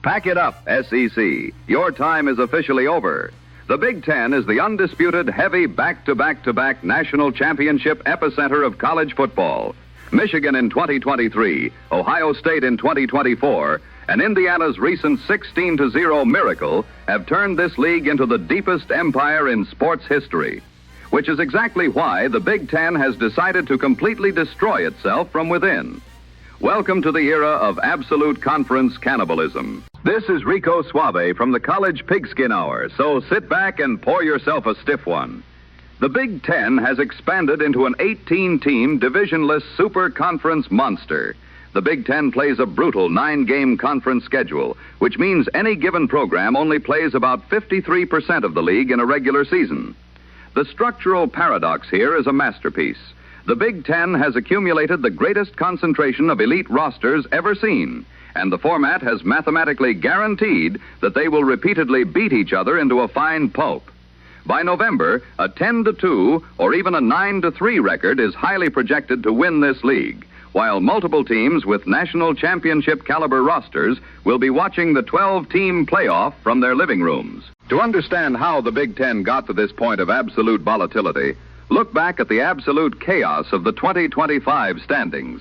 Pack it up, SEC. Your time is officially over. The Big Ten is the undisputed heavy back-to-back-to-back national championship epicenter of college football. Michigan in 2023, Ohio State in 2024, and Indiana's recent 16-0 miracle have turned this league into the deepest empire in sports history, which is exactly why the Big Ten has decided to completely destroy itself from within. Welcome to the era of absolute conference cannibalism. This is Rico Suave from the College Pigskin Hour, so sit back and pour yourself a stiff one. The Big Ten has expanded into an 18-team, divisionless super conference monster. The Big Ten plays a brutal 9-game conference schedule, which means any given program only plays about 53% of the league in a regular season. The structural paradox here is a masterpiece. The Big Ten has accumulated the greatest concentration of elite rosters ever seen, and the format has mathematically guaranteed that they will repeatedly beat each other into a fine pulp. By November, a 10-2 or even a 9-3 record is highly projected to win this league, while multiple teams with national championship caliber rosters will be watching the 12-team playoff from their living rooms. To understand how the Big Ten got to this point of absolute volatility, look back at the absolute chaos of the 2025 standings.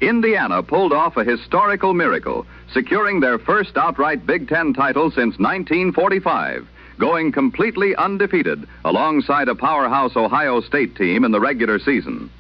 Indiana pulled off a historical miracle, securing their first outright Big Ten title since 1945, going completely undefeated alongside a powerhouse Ohio State team in the regular season.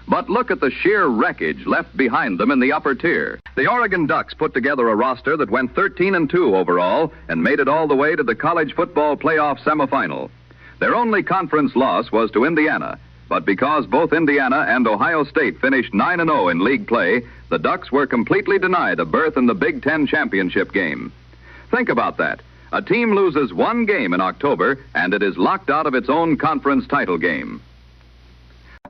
But look at the sheer wreckage left behind them in the upper tier. The Oregon Ducks put together a roster that went 13-2 overall and made it all the way to the college football playoff semifinal. Their only conference loss was to Indiana, but because both Indiana and Ohio State finished 9-0 in league play, the Ducks were completely denied a berth in the Big Ten championship game. Think about that. A team loses one game in October, and it is locked out of its own conference title game.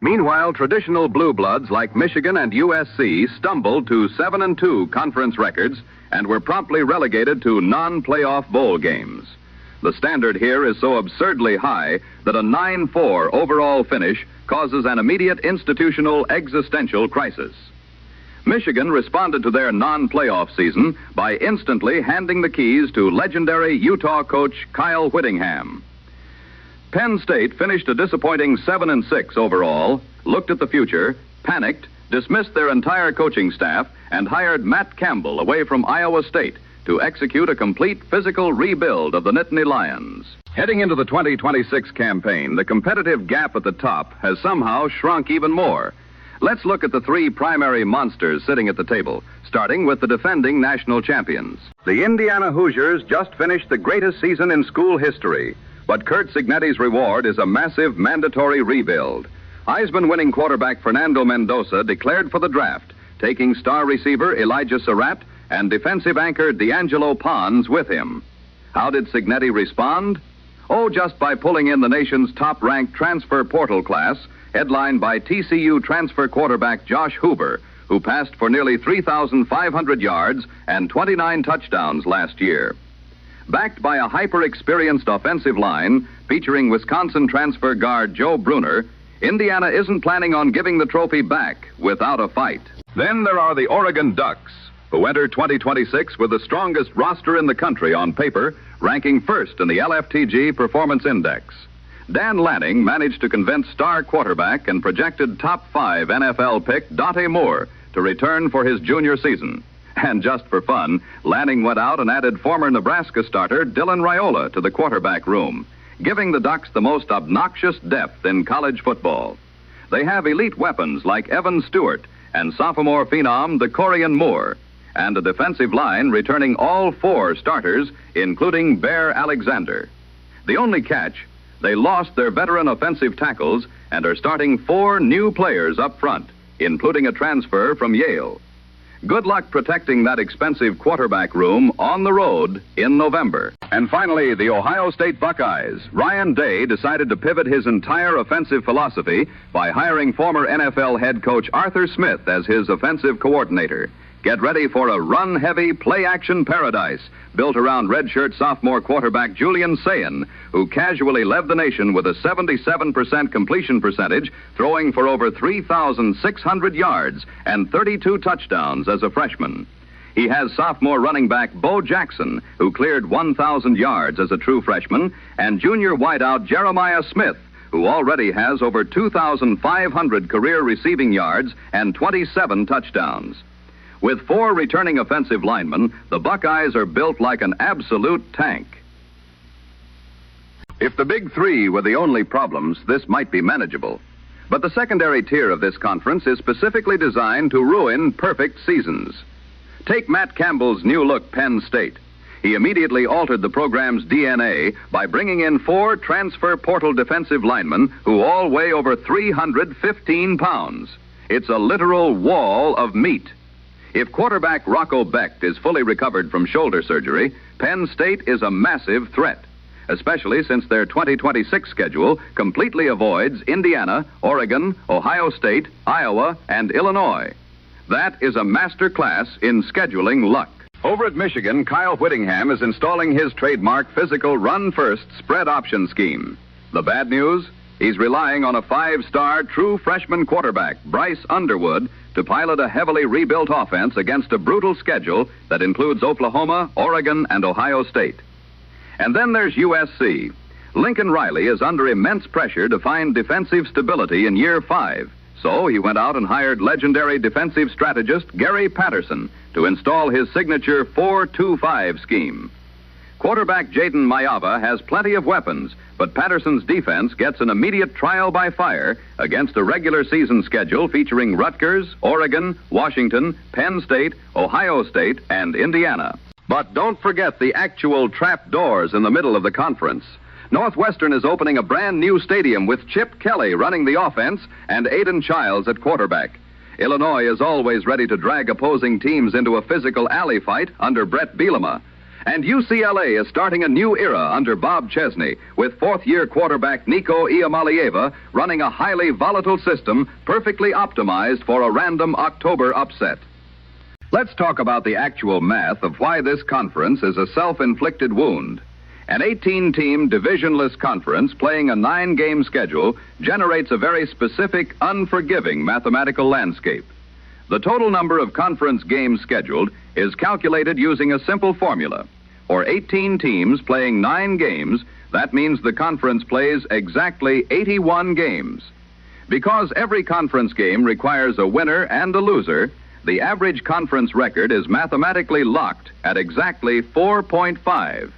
Meanwhile, traditional blue bloods like Michigan and USC stumbled to 7-2 conference records and were promptly relegated to non-playoff bowl games. The standard here is so absurdly high that a 9-4 overall finish causes an immediate institutional existential crisis. Michigan responded to their non-playoff season by instantly handing the keys to legendary Utah coach Kyle Whittingham. Penn State finished a disappointing 7-6 overall, looked at the future, panicked, dismissed their entire coaching staff, and hired Matt Campbell away from Iowa State to execute a complete physical rebuild of the Nittany Lions. Heading into the 2026 campaign, the competitive gap at the top has somehow shrunk even more. Let's look at the three primary monsters sitting at the table, starting with the defending national champions. The Indiana Hoosiers just finished the greatest season in school history, but Curt Cignetti's reward is a massive mandatory rebuild. Heisman-winning quarterback Fernando Mendoza declared for the draft, taking star receiver Elijah Surratt and defensive anchor D'Angelo Pons with him. How did Cignetti respond? Oh, just by pulling in the nation's top-ranked transfer portal class, headlined by TCU transfer quarterback Josh Huber, who passed for nearly 3,500 yards and 29 touchdowns last year. Backed by a hyper-experienced offensive line featuring Wisconsin transfer guard Joe Bruner, Indiana isn't planning on giving the trophy back without a fight. Then there are the Oregon Ducks, who enter 2026 with the strongest roster in the country on paper, ranking first in the LFTG Performance Index. Dan Lanning managed to convince star quarterback and projected top 5 NFL pick Dante Moore to return for his junior season. And just for fun, Lanning went out and added former Nebraska starter Dylan Raiola to the quarterback room, giving the Ducks the most obnoxious depth in college football. They have elite weapons like Evan Stewart and sophomore phenom DeCorian Moore, and a defensive line returning all 4 starters, including Bear Alexander. The only catch, they lost their veteran offensive tackles and are starting 4 new players up front, including a transfer from Yale. Good luck protecting that expensive quarterback room on the road in November. And finally, the Ohio State Buckeyes. Ryan Day decided to pivot his entire offensive philosophy by hiring former NFL head coach Arthur Smith as his offensive coordinator. Get ready for a run-heavy, play-action paradise built around redshirt sophomore quarterback Julian Sayin, who casually led the nation with a 77% completion percentage, throwing for over 3,600 yards and 32 touchdowns as a freshman. He has sophomore running back Bo Jackson, who cleared 1,000 yards as a true freshman, and junior wideout Jeremiah Smith, who already has over 2,500 career receiving yards and 27 touchdowns. With 4 returning offensive linemen, the Buckeyes are built like an absolute tank. If the big 3 were the only problems, this might be manageable. But the secondary tier of this conference is specifically designed to ruin perfect seasons. Take Matt Campbell's new-look Penn State. He immediately altered the program's DNA by bringing in 4 transfer portal defensive linemen who all weigh over 315 pounds. It's a literal wall of meat. If quarterback Rocco Becht is fully recovered from shoulder surgery, Penn State is a massive threat, especially since their 2026 schedule completely avoids Indiana, Oregon, Ohio State, Iowa, and Illinois. That is a master class in scheduling luck. Over at Michigan, Kyle Whittingham is installing his trademark physical run-first spread option scheme. The bad news? He's relying on a 5-star true freshman quarterback, Bryce Underwood, to pilot a heavily rebuilt offense against a brutal schedule that includes Oklahoma, Oregon, and Ohio State. And then there's USC. Lincoln Riley is under immense pressure to find defensive stability in year 5. So he went out and hired legendary defensive strategist Gary Patterson to install his signature 4-2-5 scheme. Quarterback Jaden Mayava has plenty of weapons, but Patterson's defense gets an immediate trial by fire against a regular season schedule featuring Rutgers, Oregon, Washington, Penn State, Ohio State, and Indiana. But don't forget the actual trap doors in the middle of the conference. Northwestern is opening a brand new stadium with Chip Kelly running the offense and Aiden Childs at quarterback. Illinois is always ready to drag opposing teams into a physical alley fight under Brett Bielema. And UCLA is starting a new era under Bob Chesney with 4th-year quarterback Nico Iamaleava running a highly volatile system perfectly optimized for a random October upset. Let's talk about the actual math of why this conference is a self-inflicted wound. An 18-team divisionless conference playing a 9-game schedule generates a very specific, unforgiving mathematical landscape. The total number of conference games scheduled is calculated using a simple formula. For 18 teams playing 9 games, that means the conference plays exactly 81 games. Because every conference game requires a winner and a loser, the average conference record is mathematically locked at exactly 4.5.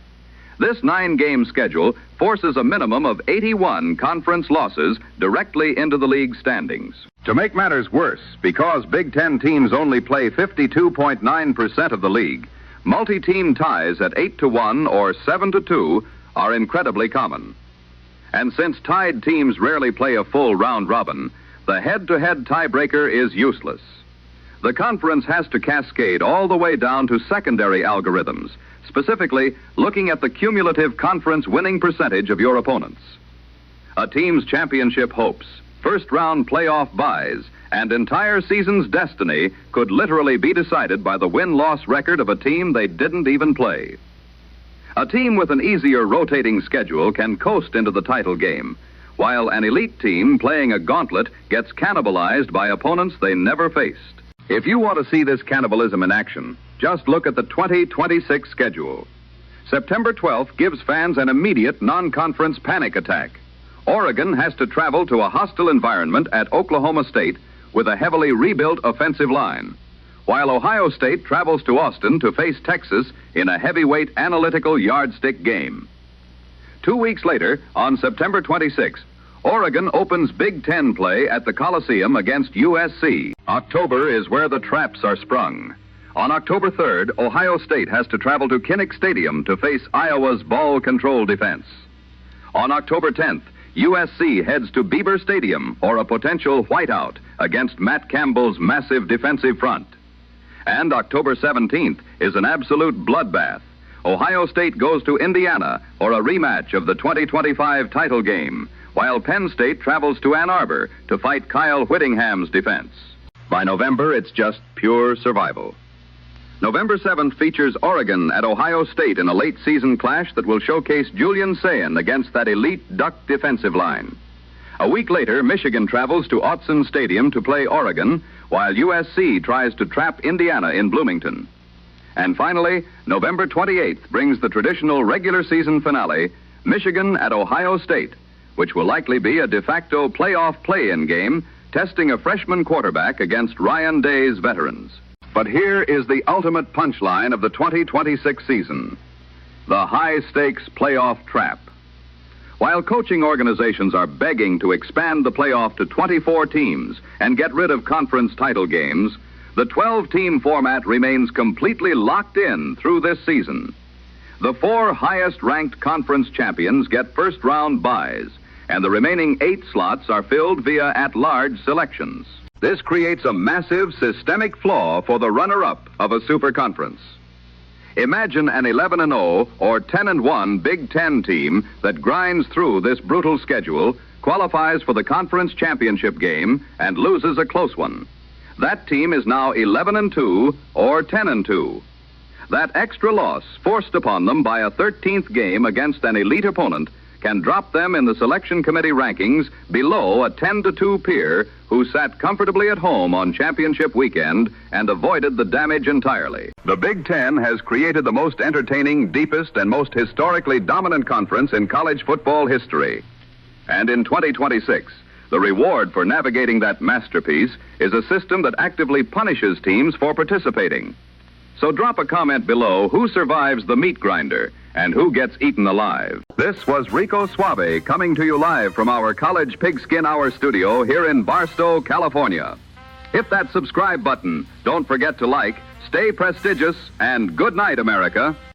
This 9-game schedule forces a minimum of 81 conference losses directly into the league standings. To make matters worse, because Big Ten teams only play 52.9% of the league, multi-team ties at 8-1 or 7-2 are incredibly common. And since tied teams rarely play a full round robin, the head-to-head tiebreaker is useless. The conference has to cascade all the way down to secondary algorithms, specifically looking at the cumulative conference winning percentage of your opponents. A team's championship hopes, first-round playoff byes, and entire season's destiny could literally be decided by the win-loss record of a team they didn't even play. A team with an easier rotating schedule can coast into the title game, while an elite team playing a gauntlet gets cannibalized by opponents they never faced. If you want to see this cannibalism in action, just look at the 2026 schedule. September 12th gives fans an immediate non-conference panic attack. Oregon has to travel to a hostile environment at Oklahoma State with a heavily rebuilt offensive line, while Ohio State travels to Austin to face Texas in a heavyweight analytical yardstick game. 2 weeks later, on September 26th, Oregon opens Big Ten play at the Coliseum against USC. October is where the traps are sprung. On October 3rd, Ohio State has to travel to Kinnick Stadium to face Iowa's ball control defense. On October 10th, USC heads to Bieber Stadium for a potential whiteout against Matt Campbell's massive defensive front. And October 17th is an absolute bloodbath. Ohio State goes to Indiana for a rematch of the 2025 title game, while Penn State travels to Ann Arbor to fight Kyle Whittingham's defense. By November, it's just pure survival. November 7th features Oregon at Ohio State in a late-season clash that will showcase Julian Sayin against that elite Duck defensive line. A week later, Michigan travels to Autzen Stadium to play Oregon, while USC tries to trap Indiana in Bloomington. And finally, November 28th brings the traditional regular season finale, Michigan at Ohio State, which will likely be a de facto playoff play-in game, testing a freshman quarterback against Ryan Day's veterans. But here is the ultimate punchline of the 2026 season: the high-stakes playoff trap. While coaching organizations are begging to expand the playoff to 24 teams and get rid of conference title games, the 12-team format remains completely locked in through this season. The 4 highest-ranked conference champions get first-round byes, and the remaining 8 slots are filled via at-large selections. This creates a massive systemic flaw for the runner-up of a super conference. Imagine an 11-0 or 10-1 Big Ten team that grinds through this brutal schedule, qualifies for the conference championship game, and loses a close one. That team is now 11-2 or 10-2. That extra loss forced upon them by a 13th game against an elite opponent can drop them in the selection committee rankings below a 10-2 peer who sat comfortably at home on championship weekend and avoided the damage entirely. The Big Ten has created the most entertaining, deepest, and most historically dominant conference in college football history. And in 2026, the reward for navigating that masterpiece is a system that actively punishes teams for participating. So drop a comment below who survives the meat grinder and who gets eaten alive. This was Rico Suave coming to you live from our College Pigskin Hour studio here in Barstow, California. Hit that subscribe button. Don't forget to like, stay prestigious, and good night, America.